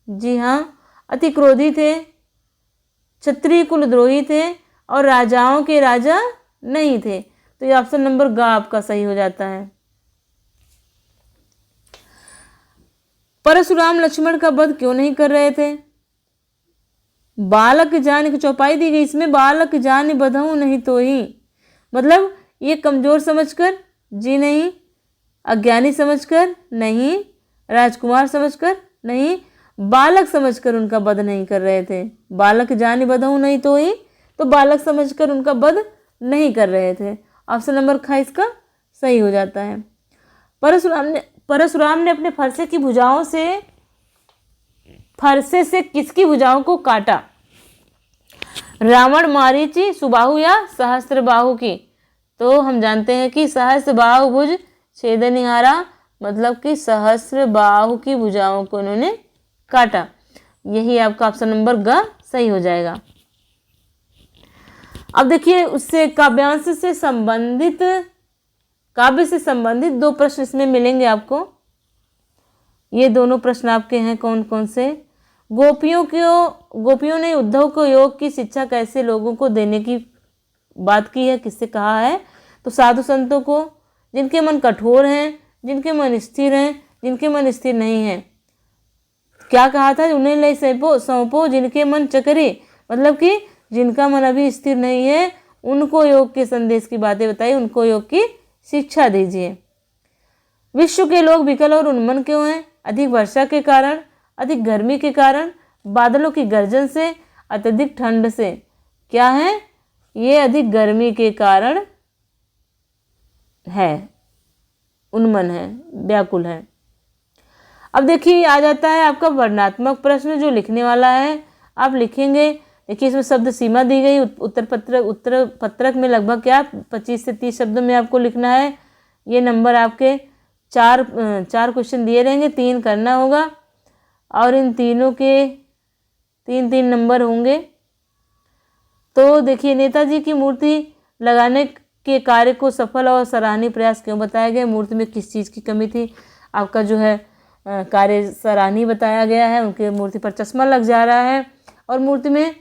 जी हाँ, अति क्रोधी थे, क्षत्रिय कुलद्रोही थे, और राजाओं के राजा नहीं थे। तो ये ऑप्शन नंबर ग आपका सही हो जाता है। परशुराम लक्ष्मण का वध क्यों नहीं कर रहे थे? बालक जान की चौपाई दी गई, इसमें बालक जान बधऊ नहीं तो ही, मतलब ये कमज़ोर समझकर? जी नहीं। अज्ञानी समझकर? नहीं। राजकुमार समझकर? नहीं। बालक समझकर उनका वध नहीं कर रहे थे। बालक जानि बधहु नहीं तो ही, तो बालक समझकर उनका वध नहीं कर रहे थे। ऑप्शन नंबर ख इसका सही हो जाता है। परशुराम ने अपने फरसे से किसकी भुजाओं को काटा? रावण, मारीची, सुबाहु या सहस्त्रबाहु की? तो हम जानते हैं कि सहस्त्रबाहु भुज छेदनिहारा, मतलब कि सहस्त्रबाहु की भुजाओं को उन्होंने काटा। यही आपका ऑप्शन नंबर ग सही हो जाएगा। अब देखिए उससे काव्य से संबंधित दो प्रश्न इसमें मिलेंगे आपको। ये दोनों प्रश्न आपके हैं कौन कौन से? गोपियों ने उद्धव को योग की शिक्षा कैसे लोगों को देने की बात की है, किससे कहा है? तो साधु संतों को, जिनके मन कठोर हैं, जिनके मन स्थिर हैं, जिनके मन स्थिर नहीं हैं। क्या कहा था? उन्हें ले सौंपो जिनके मन चकरे, मतलब कि जिनका मन अभी स्थिर नहीं है उनको योग के संदेश की बातें बताइए, उनको योग की शिक्षा दीजिए। विश्व के लोग विकल और उन्मन क्यों हैं? अधिक वर्षा के कारण, अधिक गर्मी के कारण, बादलों की गर्जन से, अत्यधिक ठंड से। क्या है? ये अधिक गर्मी के कारण है, उन्मन है, व्याकुल है। अब देखिए आ जाता है आपका वर्णनात्मक प्रश्न जो लिखने वाला है। आप लिखेंगे, देखिए इसमें शब्द सीमा दी गई। उत्तर पत्रक में लगभग क्या 25 से 30 शब्दों में आपको लिखना है। ये नंबर आपके चार क्वेश्चन दिए रहेंगे, 3 करना होगा और इन तीनों के 3 नंबर होंगे। तो देखिए नेताजी की मूर्ति लगाने के कार्य को सफल और सराहनीय प्रयास क्यों बताया गया? मूर्ति में किस चीज़ की कमी थी? आपका जो है कार्य सराहनीय बताया गया है। उनके मूर्ति पर चश्मा लग जा रहा है और मूर्ति में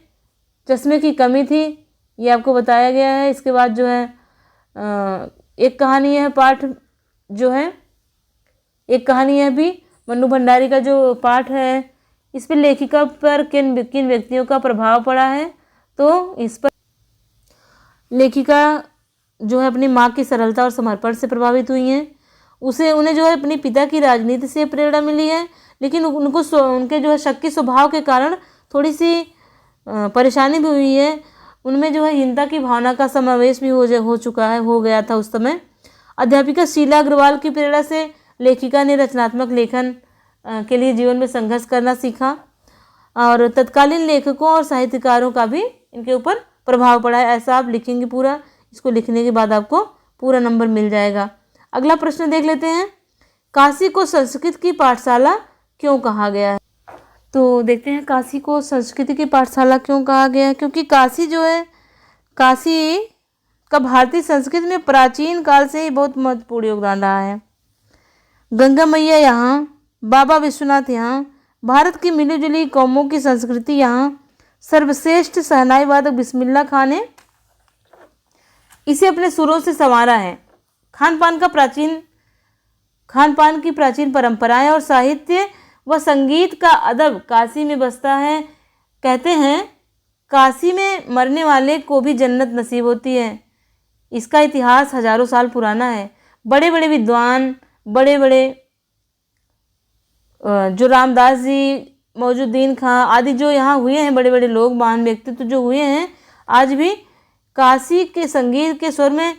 चश्मे की कमी थी, ये आपको बताया गया है। इसके बाद जो है एक कहानी है, पाठ जो है एक कहानी है भी मन्नू भंडारी का जो पाठ है, इस पर लेखिका पर किन व्यक्तियों का प्रभाव पड़ा है? तो इस पर लेखिका जो है अपनी माँ की सरलता और समर्पण से प्रभावित हुई हैं। उन्हें जो है अपने पिता की राजनीति से प्रेरणा मिली है, लेकिन उनके जो है शक्की स्वभाव के कारण थोड़ी सी परेशानी भी हुई है। उनमें जो है हीनता की भावना का समावेश भी हो गया था उस समय। अध्यापिका शीला अग्रवाल की प्रेरणा से लेखिका ने रचनात्मक लेखन के लिए जीवन में संघर्ष करना सीखा और तत्कालीन लेखकों और साहित्यकारों का भी इनके ऊपर प्रभाव पड़ा है। ऐसा आप लिखेंगे पूरा। इसको लिखने के बाद आपको पूरा नंबर मिल जाएगा। अगला प्रश्न देख लेते हैं। काशी को संस्कृत की पाठशाला क्यों कहा गया है? तो देखते हैं काशी को संस्कृति की पाठशाला क्यों कहा गया है। क्योंकि काशी जो है, काशी का भारतीय संस्कृति में प्राचीन काल से ही बहुत महत्वपूर्ण योगदान रहा है। गंगा मैया यहाँ, बाबा विश्वनाथ यहाँ, भारत की मिलीजुली कौमों की संस्कृति यहाँ, सर्वश्रेष्ठ शहनाई वादक बिस्मिल्लाह खान ने इसे अपने सुरों से संवारा है। खान पान की प्राचीन परंपराएं और साहित्य व संगीत का अदब काशी में बसता है। कहते हैं काशी में मरने वाले को भी जन्नत नसीब होती है। इसका इतिहास हजारों साल पुराना है। बड़े बड़े विद्वान, बड़े बड़े जो रामदास जी, मौजूद्दीन खां आदि जो यहाँ हुए हैं, बड़े बड़े लोग, महान व्यक्तित्व जो हुए हैं, आज भी काशी के संगीत के स्वर में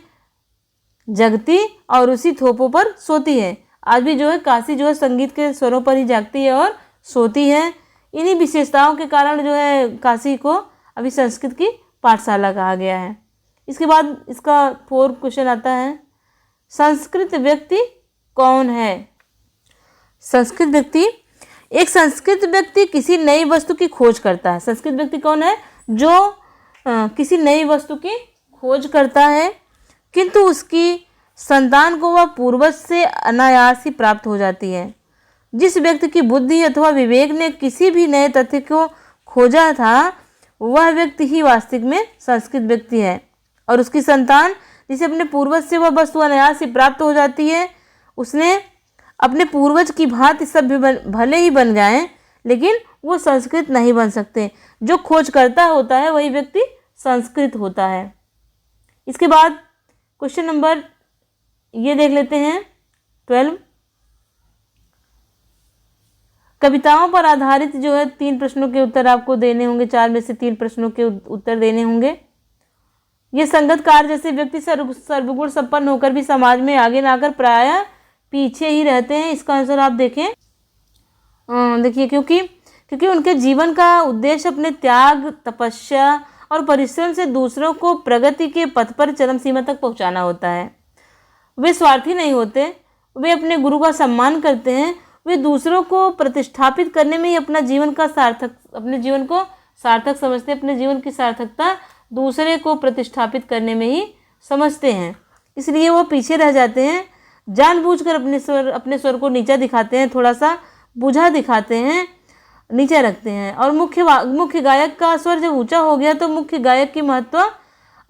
जगती और उसी थोपों पर सोती है। आज भी जो है काशी जो है संगीत के स्वरों पर ही जागती है और सोती है। इन्हीं विशेषताओं के कारण जो है काशी को अभी संस्कृत की पाठशाला कहा गया है। इसके बाद इसका 4 क्वेश्चन आता है, संस्कृत व्यक्ति कौन है? संस्कृत व्यक्ति, एक संस्कृत व्यक्ति किसी नई वस्तु की खोज करता है। संस्कृत व्यक्ति कौन है? जो किसी नई वस्तु की खोज करता है किंतु उसकी संतान को वह पूर्वज से अनायास ही प्राप्त हो जाती है। जिस व्यक्ति की बुद्धि अथवा विवेक ने किसी भी नए तथ्य को खोजा था, वह व्यक्ति ही वास्तविक में संस्कृत व्यक्ति है। और उसकी संतान जिसे अपने पूर्वज से वह वस्तु अनायास ही प्राप्त हो जाती है, उसने अपने पूर्वज की भांति सब भले ही बन जाएं, लेकिन वो संस्कृत नहीं बन सकते। जो खोज करता होता है वही व्यक्ति संस्कृत होता है। इसके बाद क्वेश्चन नंबर ये देख लेते हैं 12। कविताओं पर आधारित जो है 3 प्रश्नों के उत्तर आपको देने होंगे, 4 में से 3 प्रश्नों के उत्तर देने होंगे। ये संगतकार जैसे व्यक्ति सर्वगुण संपन्न होकर भी समाज में आगे ना आकर प्रायः पीछे ही रहते हैं। इसका आंसर आप देखें, देखिए क्योंकि उनके जीवन का उद्देश्य अपने त्याग, तपस्या और परिश्रम से दूसरों को प्रगति के पथ पर चरम सीमा तक पहुंचाना होता है। वे स्वार्थी नहीं होते, वे अपने गुरु का सम्मान करते हैं, वे दूसरों को प्रतिष्ठापित करने में ही अपने जीवन को सार्थक समझते हैं, अपने जीवन की सार्थकता दूसरे को प्रतिष्ठापित करने में ही समझते हैं। इसलिए वो पीछे रह जाते हैं, जानबूझकर अपने स्वर को नीचा दिखाते हैं, थोड़ा सा बुझा दिखाते हैं, नीचे रखते हैं। और मुख्य गायक का स्वर जब ऊंचा हो गया तो मुख्य गायक की महत्व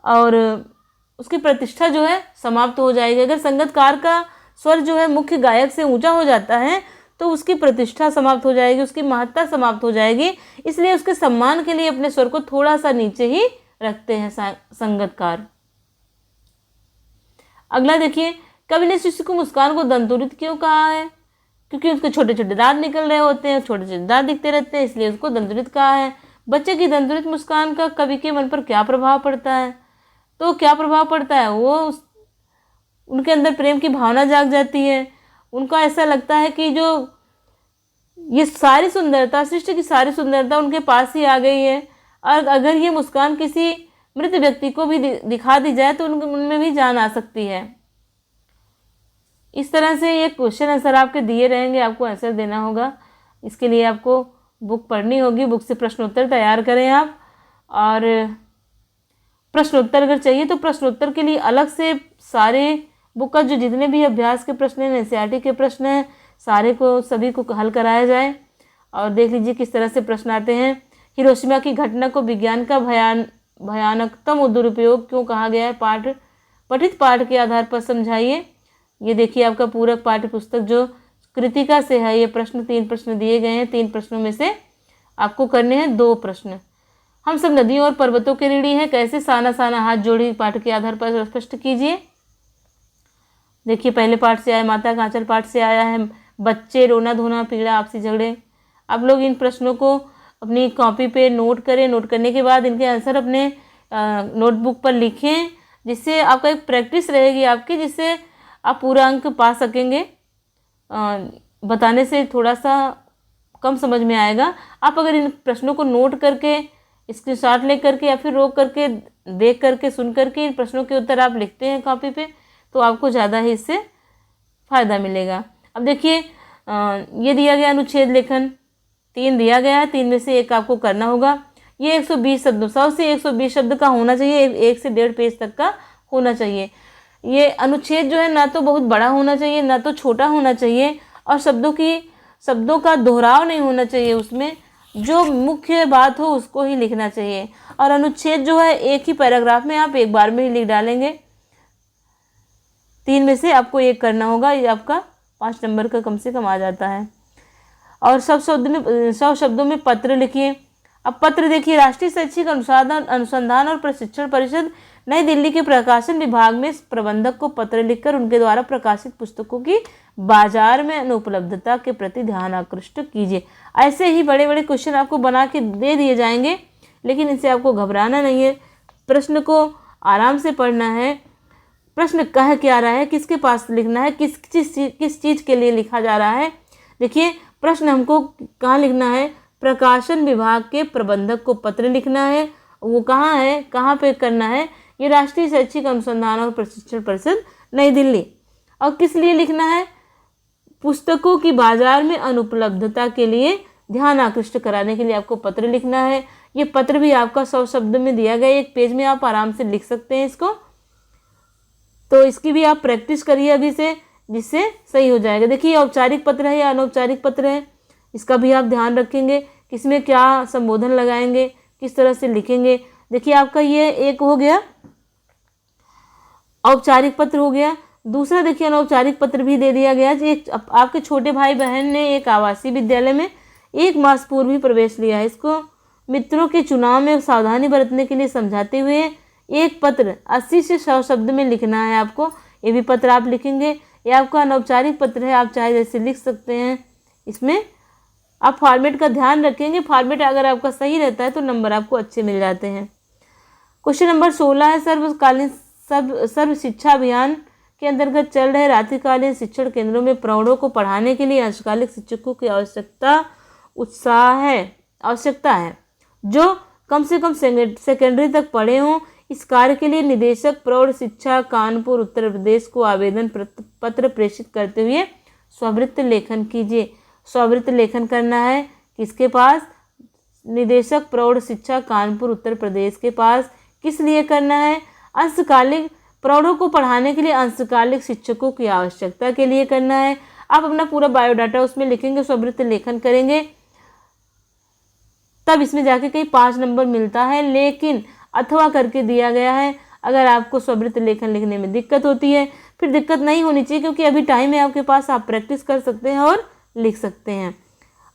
और उसकी प्रतिष्ठा जो है समाप्त हो जाएगी। अगर संगतकार का स्वर जो है मुख्य गायक से ऊंचा हो जाता है तो उसकी प्रतिष्ठा समाप्त हो जाएगी, उसकी महत्ता समाप्त हो जाएगी। इसलिए उसके सम्मान के लिए अपने स्वर को थोड़ा सा नीचे ही रखते हैं संगतकार। अगला देखिए, कवि ने शिष्य को मुस्कान को दंतुरित क्यों कहा है? क्योंकि उसके छोटे छोटे दांत निकल रहे होते हैं, छोटे छोटे दांत दिखते रहते हैं, इसलिए उसको दंतुरित कहा है। बच्चे की दंतुरित मुस्कान का कवि के मन पर क्या प्रभाव पड़ता है? तो क्या प्रभाव पड़ता है, उनके अंदर प्रेम की भावना जाग जाती है। उनका ऐसा लगता है कि जो ये सारी सुंदरता, सृष्टि की सारी सुंदरता उनके पास ही आ गई है, और अगर ये मुस्कान किसी मृत व्यक्ति को भी दिखा दी जाए तो उनमें भी जान आ सकती है। इस तरह से ये क्वेश्चन आंसर आपके दिए रहेंगे, आपको आंसर देना होगा। इसके लिए आपको बुक पढ़नी होगी, बुक से प्रश्नोत्तर तैयार करें आप। और प्रश्नोत्तर अगर चाहिए तो प्रश्नोत्तर के लिए अलग से सारे बुक का जो जितने भी अभ्यास के प्रश्न हैं, एनसीईआरटी के प्रश्न हैं, सभी को हल कराया जाए। और देख लीजिए किस तरह से प्रश्न आते हैं। हिरोशिमा की घटना को विज्ञान का भयानकतम दुरुपयोग क्यों कहा गया है? पठित पाठ के आधार पर समझाइए। ये देखिए आपका पूरक पाठ्य पुस्तक जो कृतिका से है, ये प्रश्न 3 प्रश्न दिए गए हैं। 3 प्रश्नों में से आपको करने हैं 2 प्रश्न। हम सब नदियों और पर्वतों के ऋणी हैं, कैसे? साना साना हाथ जोड़ी पाठ के आधार पर स्पष्ट कीजिए। देखिए पहले पाठ से आया, माता का आंचल पाठ से आया है, बच्चे रोना धोना पीड़ा आपसी झगड़े। आप लोग इन प्रश्नों को अपनी कॉपी पे नोट करें, नोट करने के बाद इनके आंसर अपने नोटबुक पर लिखें, जिससे आपका एक प्रैक्टिस रहेगी आपकी, जिससे आप पूरा अंक पा सकेंगे। बताने से थोड़ा सा कम समझ में आएगा। आप अगर इन प्रश्नों को नोट करके, स्क्रीनशॉट ले करके या फिर रोक करके, देख करके, सुन करके इन प्रश्नों के उत्तर आप लिखते हैं कॉपी पे, तो आपको ज़्यादा ही इससे फ़ायदा मिलेगा। अब देखिए ये दिया गया अनुच्छेद लेखन 3 दिया गया है, 3 में से 1 आपको करना होगा। ये 120 शब्दों 100 से 120 शब्द का होना चाहिए, 1 से 1.5 पेज तक का होना चाहिए। ये अनुच्छेद जो है ना तो बहुत बड़ा होना चाहिए, ना तो छोटा होना चाहिए, और शब्दों का दोहराव नहीं होना चाहिए। उसमें जो मुख्य बात हो उसको ही लिखना चाहिए। और अनुच्छेद जो है एक ही पैराग्राफ में आप एक बार में ही लिख डालेंगे। 3 में से आपको 1 करना होगा, ये आपका 5 नंबर का कम से कम आ जाता है। और 100 शब्दों में पत्र लिखिए। अब पत्र देखिए, राष्ट्रीय शैक्षिक अनुसंधान और प्रशिक्षण परिषद नई दिल्ली के प्रकाशन विभाग में प्रबंधक को पत्र लिखकर उनके द्वारा प्रकाशित पुस्तकों की बाजार में अनुपलब्धता के प्रति ध्यान आकृष्ट कीजिए। ऐसे ही बड़े बड़े क्वेश्चन आपको बना के दे दिए जाएंगे, लेकिन इनसे आपको घबराना नहीं है। प्रश्न को आराम से पढ़ना है, प्रश्न कह क्या रहा है, किसके पास लिखना है, किस चीज़ के लिए लिखा जा रहा है। देखिए प्रश्न हमको कहाँ लिखना है, प्रकाशन विभाग के प्रबंधक को पत्र लिखना है। वो कहाँ है, कहाँ पे करना है, ये राष्ट्रीय शैक्षिक अनुसंधान और प्रशिक्षण परिषद नई दिल्ली। और किस लिए लिखना है, पुस्तकों की बाजार में अनुपलब्धता के लिए ध्यान आकृष्ट कराने के लिए आपको पत्र लिखना है। ये पत्र भी आपका 100 शब्द में दिया गया, 1 पेज में आप आराम से लिख सकते हैं इसको। तो इसकी भी आप प्रैक्टिस करिए अभी से, जिससे सही हो जाएगा। देखिए औपचारिक पत्र है या अनौपचारिक पत्र है, इसका भी आप ध्यान रखेंगे, किसमें क्या संबोधन लगाएंगे, किस तरह से लिखेंगे। देखिए आपका ये एक हो गया, औपचारिक पत्र हो गया। दूसरा देखिए अनौपचारिक पत्र भी दे दिया गया। एक आपके छोटे भाई बहन ने एक आवासीय विद्यालय में 1 मास पूर्व ही प्रवेश लिया है। इसको मित्रों के चुनाव में सावधानी बरतने के लिए समझाते हुए एक पत्र 80 से 100 शब्द में लिखना है आपको। ये भी पत्र आप लिखेंगे। ये आपका अनौपचारिक पत्र है, आप चाहे जैसे लिख सकते हैं। इसमें आप फॉर्मेट का ध्यान रखेंगे। फॉर्मेट अगर आपका सही रहता है तो नंबर आपको अच्छे मिल जाते हैं। क्वेश्चन नंबर 16 है, सर्व शिक्षा अभियान के अंतर्गत चल रहे रात्रिकालीन शिक्षण केंद्रों में प्रौढ़ों को पढ़ाने के लिए अंशकालिक शिक्षकों की आवश्यकता है जो कम से कम सेकेंडरी तक पढ़े हों। इस कार्य के लिए निदेशक प्रौढ़ शिक्षा कानपुर उत्तर प्रदेश को आवेदन पत्र प्रेषित करते हुए स्ववृत्त लेखन कीजिए। स्ववृत्त लेखन करना है किसके पास? निदेशक प्रौढ़ शिक्षा कानपुर उत्तर प्रदेश के पास। किस लिए करना है? अंशकालिक प्रौढ़ों को पढ़ाने के लिए अंशकालिक शिक्षकों की आवश्यकता के लिए करना है। आप अपना पूरा बायोडाटा उसमें लिखेंगे, स्ववृत्त लेखन करेंगे, तब इसमें जाके कहीं 5 नंबर मिलता है। लेकिन अथवा करके दिया गया है। अगर आपको स्ववृत्त लेखन लिखने में दिक्कत होती है, फिर दिक्कत नहीं होनी चाहिए, क्योंकि अभी टाइम है आपके पास, आप प्रैक्टिस कर सकते हैं और लिख सकते हैं।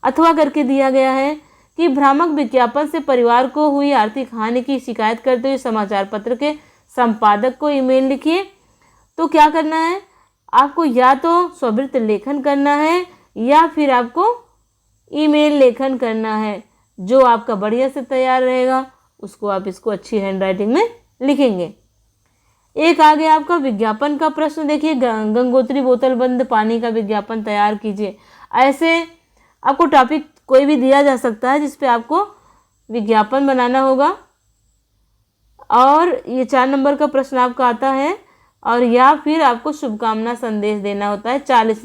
अथवा करके दिया गया है कि भ्रामक विज्ञापन से परिवार को हुई आर्थिक हानि की शिकायत करते हुए समाचार पत्र के संपादक को ईमेल लिखिए। तो क्या करना है आपको? या तो स्ववृत्त लेखन करना है या फिर आपको ईमेल लेखन करना है। जो आपका बढ़िया से तैयार रहेगा उसको आप इसको अच्छी हैंडराइटिंग में लिखेंगे। एक आगे आपका विज्ञापन का प्रश्न देखिए, गंगोत्री बोतल बंद पानी का विज्ञापन तैयार कीजिए। ऐसे आपको टॉपिक कोई भी दिया जा सकता है जिस पे आपको विज्ञापन बनाना होगा। और ये 4 नंबर का प्रश्न आपका आता है। और या फिर आपको शुभकामना संदेश देना होता है। 40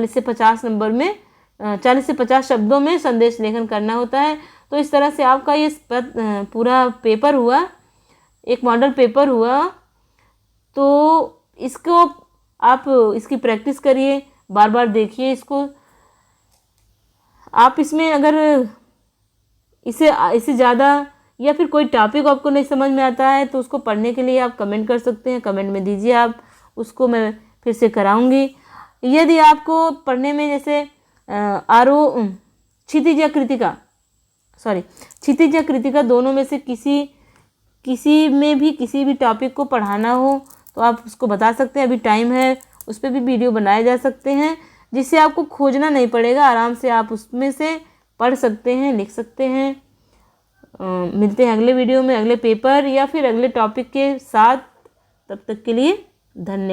से 50 नंबर में 40 से 50 शब्दों में संदेश लेखन करना होता है। तो इस तरह से आपका ये पूरा पेपर हुआ, एक मॉडल पेपर हुआ। तो इसको आप इसकी प्रैक्टिस करिए, बार बार देखिए इसको। आप इसमें अगर इससे ज़्यादा या फिर कोई टॉपिक आपको नहीं समझ में आता है तो उसको पढ़ने के लिए आप कमेंट कर सकते हैं। कमेंट में दीजिए, आप उसको मैं फिर से कराऊंगी। यदि आपको पढ़ने में जैसे क्षितिज या कृतिका दोनों में से किसी भी टॉपिक को पढ़ाना हो तो आप उसको बता सकते हैं। अभी टाइम है, उस पर भी वीडियो बनाए जा सकते हैं जिससे आपको खोजना नहीं पड़ेगा। आराम से आप उसमें से पढ़ सकते हैं, लिख सकते हैं। मिलते हैं अगले वीडियो में, अगले पेपर या फिर अगले टॉपिक के साथ। तब तक के लिए धन्यवाद।